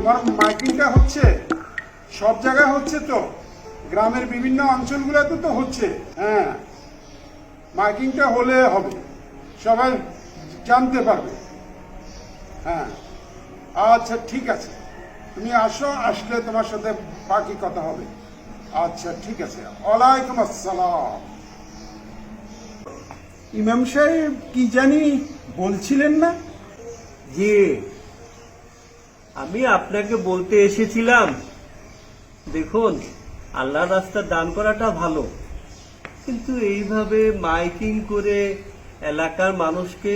তোমার মাইকিংটা হচ্ছে সব জায়গায় হচ্ছে তো, গ্রামের বিভিন্ন অঞ্চলগুলোতে তো হচ্ছে। হ্যাঁ, মাইকিংটা হলে হবে, সবাই জানতে পারবে। হ্যাঁ, আচ্ছা ঠিক আছে, তুমি আসো, আসলে তোমার সাথে বাকি কথা হবে। আচ্ছা ঠিক আছে, ওয়ালাইকুম আসসালাম। ইমাম সাহেব কি জানি বলছিলেন না? জি, আমি আপনাকে বলতে এসেছিলাম, দেখুন আল্লাহর রাস্তা দান করাটা ভালো, কিন্তু এইভাবে মাইকিং করে এলাকার মানুষকে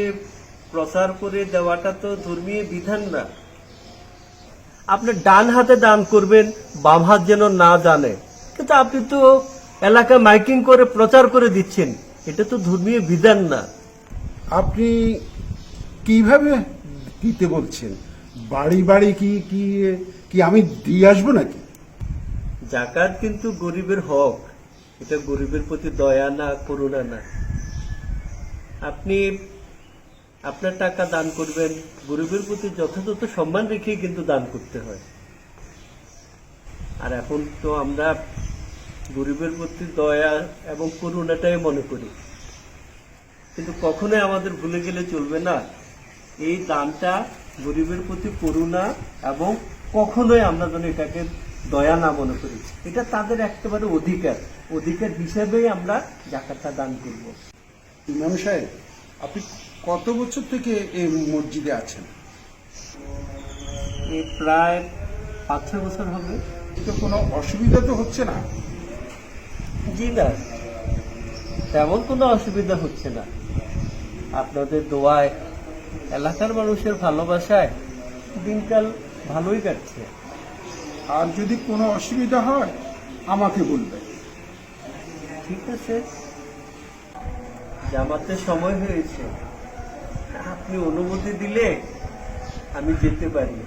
প্রচার করে দেওয়াটা তো ধর্মীয় বিধান না। আপনি ডান হাতে দান করবেন, বাম হাত যেন না জানে, কিন্তু আপনি তো এলাকা মাইকিং করে প্রচার করে দিচ্ছেন, এটা তো ধর্মীয় বিধান না। আপনি কিভাবে দিতে বলছেন? বাড়ি বাড়ি কি কি কি আমি দিয়ে আসবো নাকি? জাকাত কিন্তু গরিবের হক, এটা গরিবের প্রতি দয়া না, করুণা না। আপনি আপনার টাকা দান করবেন, গরিবের প্রতি যথাযথ সম্মান রেখে কিন্তু দান করতে হয়। আর এখন তো আমরা গরিবের প্রতি দয়া এবং করুণাটাই মনে করি, কিন্তু কখনোই আমাদের ভুলে গেলে চলবে না, এই দানটা গরিবের প্রতি করুণা, এবং কখনোই আমরা যেন এটাকে দয়া না মনে করি। এটা তাদের একেবারে অধিকার হিসেবেই আমরা জাকাতটা দান করব। ইমাম সাহেব, আপনি কত বছর থেকে এই মসজিদে আছেন? এই প্রায় 5-6 বছর হবে। তো কোনো অসুবিধা তো হচ্ছে না? জি না, তেমন কোনো অসুবিধা হচ্ছে না। আপনাদের দোয়ায়, এলাকার মানুষের ভালোবাসায় দিনকাল ভালোই কাটছে। আর যদি কোনো অসুবিধা হয় আমাকে বলবে। ঠিক আছে, জামাতের সময় হয়েছে, আপনি অনুমতি দিলে আমি যেতে পারি।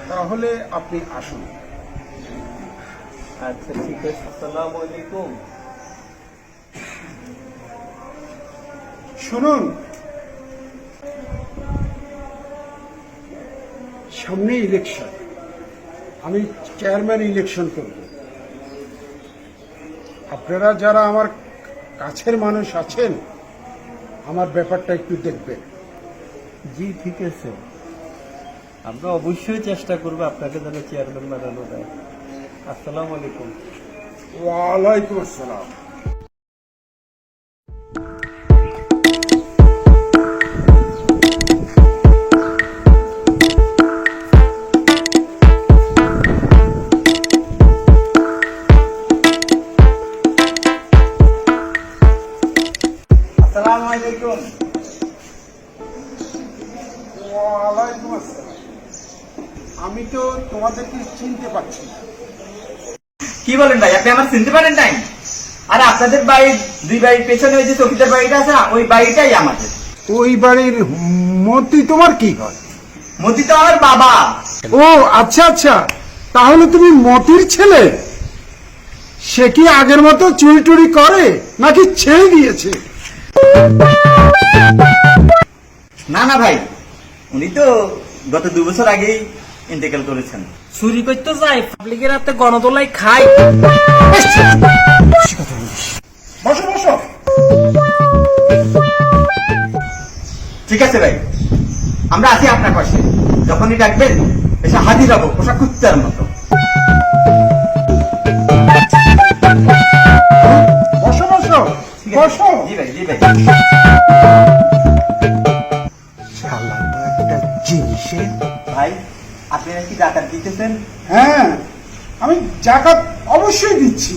তাহলে আপনি আসুন। আচ্ছা ঠিক আছে, আসসালামু আলাইকুম। শুনুন, সামনে ইলেকশন, আমি চেয়ারম্যান ইলেকশন করব। আপনারা যারা আমার কাছের মানুষ আছেন, আমার ব্যাপারটা একটু দেখবেন। জি ঠিক আছে, আমরা অবশ্যই চেষ্টা করবো আপনাকে যেন চেয়ারম্যান বানানো যায়। আসসালামু আলাইকুম। ওয়ালাইকুম আসসালাম। আসসালামু আলাইকুম। ওয়ালাইকুম আসসালাম। আমি তো তোমাদেরকে চিনতে পারছি না। কি বলেন ভাই, আপনি আমার চিনতে পারেন নাই? আর আপনাদের বাড়ির 2 বাড়ির পেছনে ওই যে চৌকিদার বাড়িটা আছে না, ওই বাড়িটাই আমাদের। ওই বাড়ির মতি তোমার কি হয়? মতি তো আমার বাবা। ও আচ্ছা আচ্ছা, তাহলে তুমি মতির ছেলে। সে কি আগের মতো চুরি টুরি করে নাকি ছেড়ে দিয়েছে? না না ভাই, উনি তো গত 2 বছর আগেই ইন্তেকাল করেছেন। চুরি করতে যায়, পাবলিকের হাতে গণদোলাই খাই। বসো বসো। ঠিক আছে ভাই, আমরা আছি আপনার পাশে, যখনই ডাকবেন এসে হাজির হবো পোশাক কুত্তার মতো। বসো বসো বসো। জি ভাই, জি ভাই। একটা জিনিসে ভাই, আপনি নাকি জাকাত দিতেছেন? হ্যাঁ, আমি জাকাত অবশ্যই দিচ্ছি।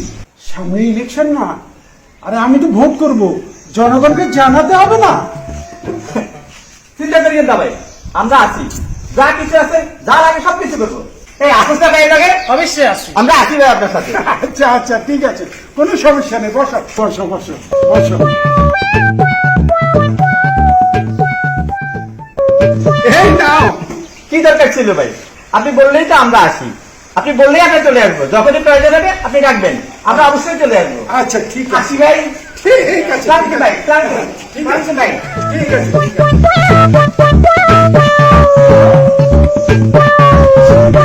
সামনে ইলেকশন না, আরে আমি তো ভোট করব, জনগণকে জানাতে হবে না? চিন্তা করিয়েন না ভাই, আমরা আছি, যা কিছু আছে যার আগে সবকিছু করবো। এই আপোষ টাকা এই লাগে, অবশ্যই আসি। আমরা আছি ভাই আপনার সাথে। আচ্ছা আচ্ছা ঠিক আছে, কোনো সমস্যা নেই। বসো বসো বসো বসো। এই নাও। কি দরকার ছিল ভাই? আপনি বললেই তো আমরা আসি, আপনি বললেই আমরা চলে আসবো, যখনই প্রয়োজন হবে আপনি ডাকবেন, আমরা অবশ্যই চলে আসবো। আচ্ছা ঠিক আছে। আসি ভাই। ঠিক আছে ক্লান্ত ভাই, ক্লান্ত। ঠিক আছে ভাই। ঠিক আছে। Thank you.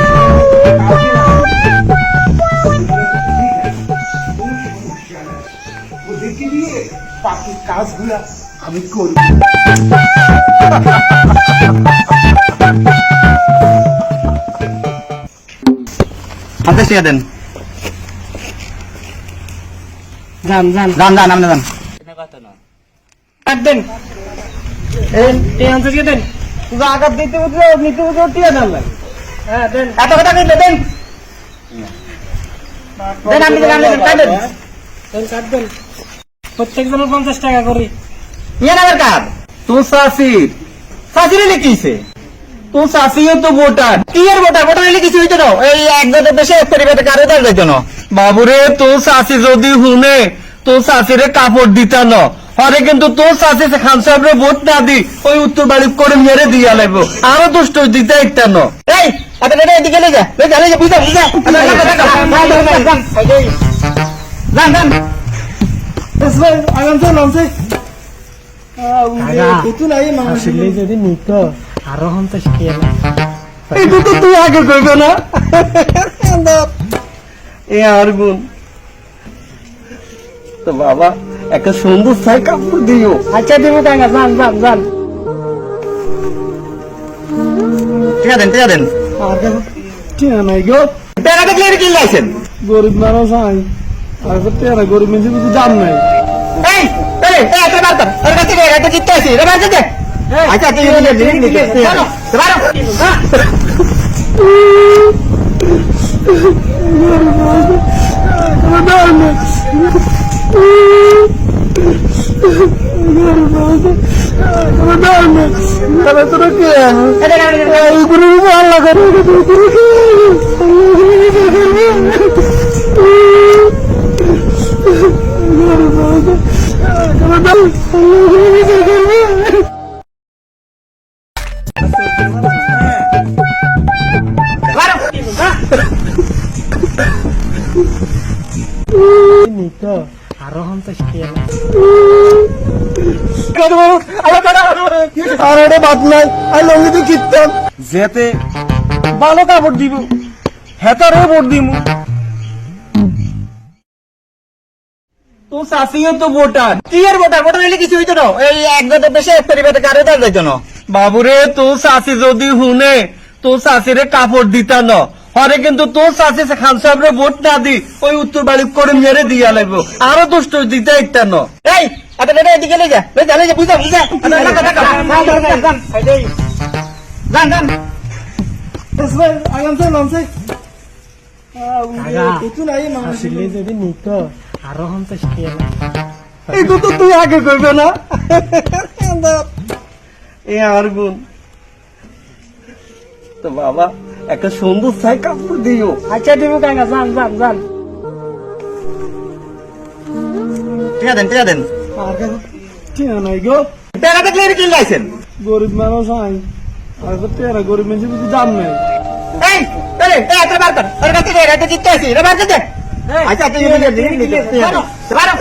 বাকি কাজগুলা আমি করি। হাতে টিয়া দেন। যান যান যান যান আপনি যান। কাট দেন এই আনসার দেন জায়গা দিতে বুঝলে নিতে বুঝলে টিয়া দেন লাগে হ্যাঁ দেন এত কথা কইতে দেন। দেন আপনি দেন, আপনি দেন, কাট দেন। দেন কাট দেন প্রত্যেক জনের 50 টাকা করে ইয়ে নামের কার্ড তো সাসিরে লিখিছে তো সাসিও তো ভোটার কি এর ভোটার ভোটার লিখিছে হইতো না এই একজনের দেশে পরিবারে কারো দাঁড় যাইতো না বাবুরে তো সাসি যদি হুনে তো সাসিরে কাপড় দিতা না আরে কিন্তু তো সাসি খান সাহেবের ভোট না দি ওই উত্তর বাড়ি করে মেরে দিয়া লাগবো আরো দুষ্ট দিতে একটা না এই আপনি এদিকে লে যা বুঝা বুঝা যান যান আসলে যদি নিত আরো 50 টাকা এটা তো তুই আগে করবে না এ আর গুণ তো বাবা একটা সুন্দর সাই কাপড় দিও। আচ্ছা দেবো টাকা যান যান যান ঠিক আছে দেন টিয়া নাই গো টাকাটা ক্লিয়ার কি লাইছেন গরিব মানুষ আই আর টিয়া গরিব মানুষ কিছু দাম নাই এই এই এই এটা বার কর আর কাছে রে এটা জিততে আছি রে বার দে আচ্ছা তুই নিয়ে দিন নিতে চলো বারো নিত আরো 50 টাকা আর এটা বাদ নাই আর লঙ্গিতে কিনতাম যেতে ভালো কাপড় দিব হেতারও ভোট দিব তো সাসিও তো ভোটার কি এর ভোটার ভোটার হইলে কিছু হইতো না এই একজনের দেশে পরিবারে কারো দাঁড় যাইতো না বাবুরে তো সাসি যদি হুনে তো সাসিরে কাপড় দিতা না আরে কিন্তু তো সাসি খান সাহেবের ভোট না দি ওই উত্তর বাড়ি করে মেরে দিয়া লাগবো আরো দুষ্ট দিতে একটা না এই আপনি এদিকে লে যা বুঝা বুঝা যান যান আসলে যদি নিত আরো 50 টাকা এটা তো তুই আগে করবে না এ আর গুণ তো বাবা একটা সুন্দর সাই কাপড় দিও। আচ্ছা দেবো টাকা যান যান যান ঠিক আছে দেন টিয়া নাই গো টাকাটা ক্লিয়ার কি লাইছেন গরিব মানুষ আই আর টিয়া গরিব মানুষ কিছু দাম নাই এই এই এটা বার কর আর কাছে রে এটা জিততে আছি রে বার দে আচ্ছা তুই নিয়ে দিন নিতে চলো বারো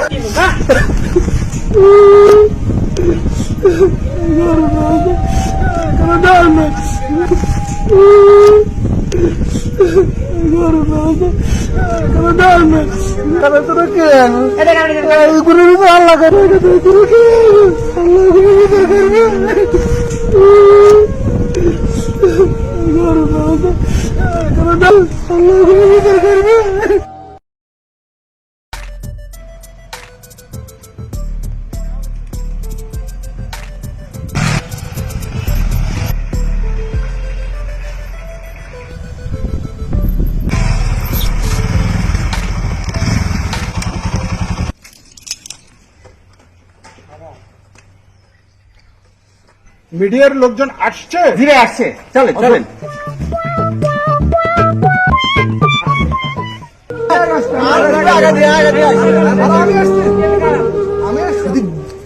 মিডিয়ার লোকজন আসছে। ধীরে আসছে চলে চলেন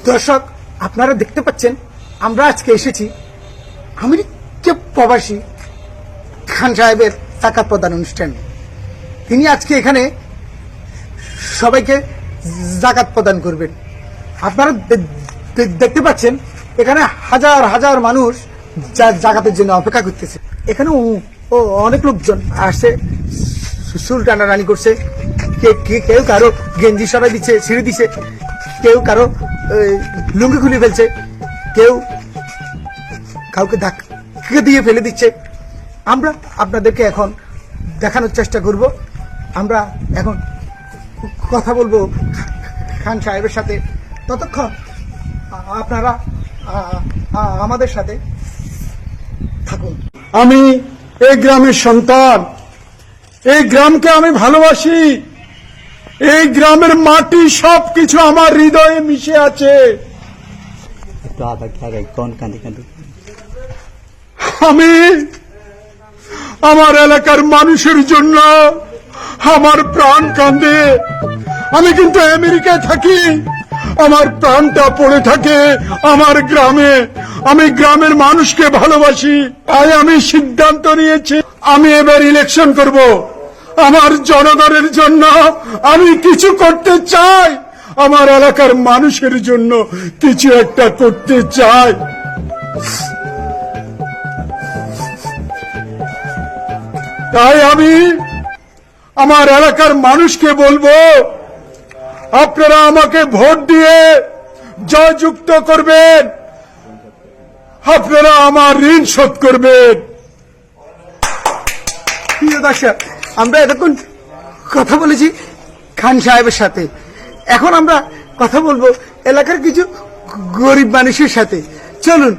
দর্শক আপনারা দেখতে পাচ্ছেন আমরা আজকে এসেছি আমেরিকা প্রবাসী খান সাহেবের জাকাত প্রদান অনুষ্ঠানে। তিনি আজকে এখানে সবাইকে জাকাত প্রদান করবেন। আপনারা দেখতে পাচ্ছেন এখানে হাজার হাজার মানুষ জাকাতের জন্য অপেক্ষা করতেছে। এখানে অনেক লোকজন আসছে, চুল টানাটানি করছে, কেউ কারো গেঞ্জি সরাই দিচ্ছে, ছিঁড়ে দিচ্ছে, কেউ কারো লুঙ্গি খুলে ফেলছে, কেউ কাউকে ধাক্কা দিয়ে ফেলে দিচ্ছে। আমরা আপনাদেরকে এখন দেখানোর চেষ্টা করব। আমরা এখন কথা বলবো খান সাহেবের সাথে। ততক্ষণ আপনারা আমাদের সাথে থাকুন। আমি এই গ্রামের সন্তান, এই গ্রামকে আমি ভালোবাসি, এই গ্রামের মাটি সবকিছু আমার হৃদয়ে মিশে আছে। আমি আমার এলাকার মানুষের জন্য আমার প্রাণ কাঁদে। আমি কিন্তু আমেরিকায় থাকি, আমার প্রাণটা পড়ে থাকে আমার গ্রামে। আমি গ্রামের মানুষকে ভালোবাসি, তাই আমি সিদ্ধান্ত নিয়েছি আমি এবার ইলেকশন করব। আমার জনগণের জন্য আমি কিছু করতে চাই, আমার এলাকার মানুষের জন্য কিছু একটা করতে চাই। তাই আমি আমার এলাকার মানুষকে বলবো, আপনারা আমাকে ভোট দিয়ে জয়যুক্ত করবেন, আপনারা আমার ঋণ শোধ করবেন। প্রিয় দর্শক, আমরা এতক্ষণ কথা বলেছি খান সাহেবের সাথে, এখন আমরা কথা বলবো এলাকার কিছু গরিব মানুষের সাথে। চলুন।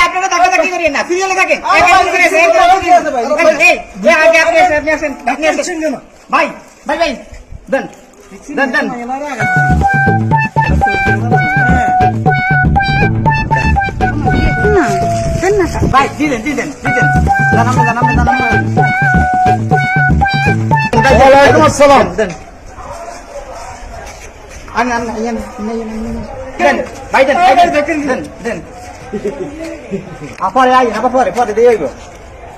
আপনারা তাকাতাকি করিয়েন না, সিরিয়ালে থাকেন। ভাই ভাই ভাই দেন দেন দেন। ভাই দিলেন দিলেন দিলেন। ওয়ালাইকুম আসসালাম। দেন ভাই দেন দেন দেন। পরে আইন, আবার পরে পরে দিয়ে আইব।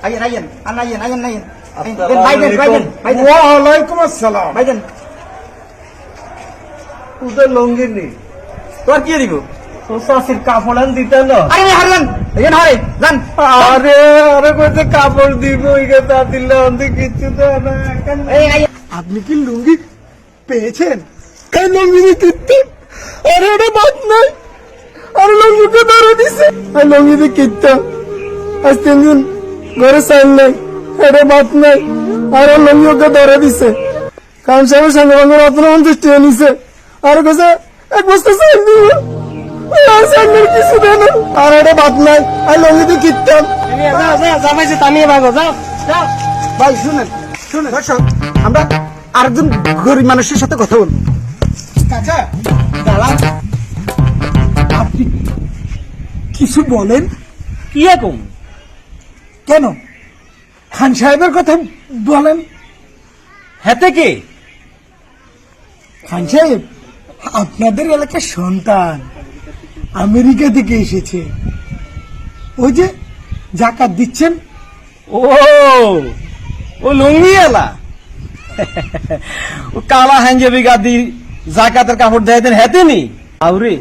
আইন আইন আইন আইন আইন। ভাই দেন ভাই দেন ভাই দেন। ওয়ালাইকুম আসসালাম। ভাই দেন। তোদের লঙ্গি নেই, তোর কি দিব? তোর চাষির কাপড় আন দিতে না। আরে হারলাম এখানে হারে যান। আরে আরে কইতে কাপড় দিব, ইগে তা দিলে অন্তে কিচ্ছু দেয় না। এই আই আপনি কি লুঙ্গি পেয়েছেন? এই লঙ্গি কিনতে, আরে ওটা বাদ নাই, আরে লঙ্গিকে ধরে দিছে। এই লঙ্গি কিনতে আজ 3 দিন ঘরে চাইল নাই, এটা বাদ নাই, আরে লঙ্গি ওকে ধরে দিছে। কারণ সাহেবের সঙ্গে সঙ্গে 50 টাকা নিছে, আর কাছে 1 বস্তা চাইল দিব, কিছু দেয় না, আর এটা বাদ নাই। এই লঙ্গিতে কিনতাম। ভাই শুনেন শুনেন দর্শক, আমরা আরেকজন গরিব মানুষের সাথে কথা বলবো। কাকা দাঁড়ান, আপনি কিছু বলেন। কি রকম? কেন খান সাহেবের কথা বলেন? হেতে কে? খান সাহেব আপনাদের এলাকার সন্তান, আমেরিকা থেকে এসেছে। ওই যে জাকাত দিচ্ছেন। ও ও লুঙ্গি এলা, ও কালা হাঞ্জাবি গাদি জাকাতের কাপড় দেয় দেন, হেতে নি। আউরে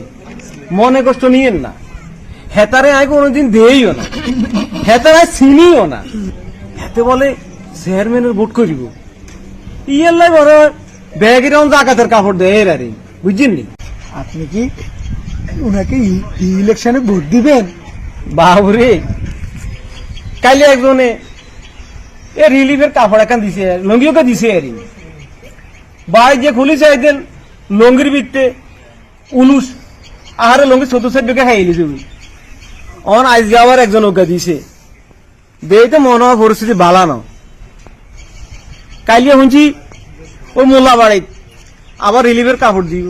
মনে কষ্ট নিয়েন না, হেতারে আয় কোনোদিন দেইও না, হেতারে চিনিও না। হেতে বলে চেয়ারম্যানের ভোট করিব, ইয়েলাই বড় ব্যাগের জাকাতের কাপড় দেয় আরে, বুঝছেন নি? আপনি কি উনাকে ইলেকশনে ভোট দিবেন? বাবুরে কাইলে একজনে এ রিলিফের কাপড় এখান দিছে, লঙ্গিওকে দিছে আরে, বাই যে খুলি চাইতেন লঙ্গির বিত্তে 19 আহারে লঙ্গি 74 টাকা খাইলি তুমি। অন আজ আবার একজন ওকে দিছে, দেইতে মনে হয় পরিস্থিতি ভালো না। কাইলে শুনছি ও মোল্লা বাড়ি আবার রিলিফের কাপড় দিব।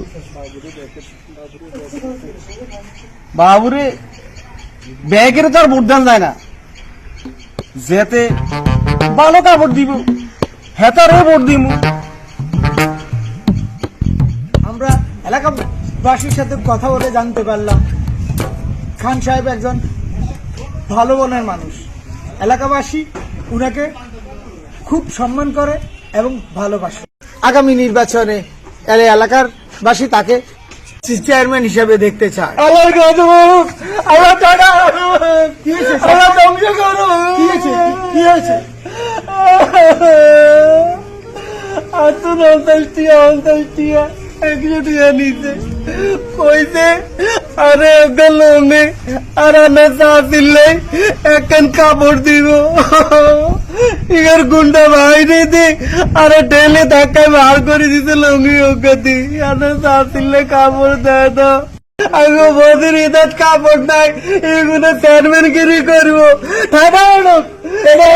বাবুরে ব্যাগের তো আর ভোট দান যায় না, যেতে ভালো কাপড় দিব, হেতারও ভোট দিব। আমরা এলাকাবাসীর সাথে কথা বলে জানতে পারলাম খান সাহেব একজন ভালো মনের মানুষ। এলাকাবাসী উনাকে খুব সম্মান করে এবং ভালোবাসে। আগামী নির্বাচনে এলাকার বাসী তাকে চেয়ারম্যান হিসেবে দেখতে চায়। আমার গজব, আমার টাকা, কি হয়েছে? আমার ধ্বংস করো। কি হয়েছে? কি হয়েছে? আর তো 50 টিয়া 100 নিছে কইছে আরে ওকে লঙ্গে আর আনে চা দিলে একখান কাপড় দিব ইগার গুন্ডা বাইরে দি আরে ঠেলে ধাক্কায় বার করে দিতে লঙ্গি ওকে দি আনে চা দিলে কাপড় দেয় তো আমি বদির ইদাত কাপড় নাই এগুলো চেয়ারম্যানগিরি করবো ঠাডা এটা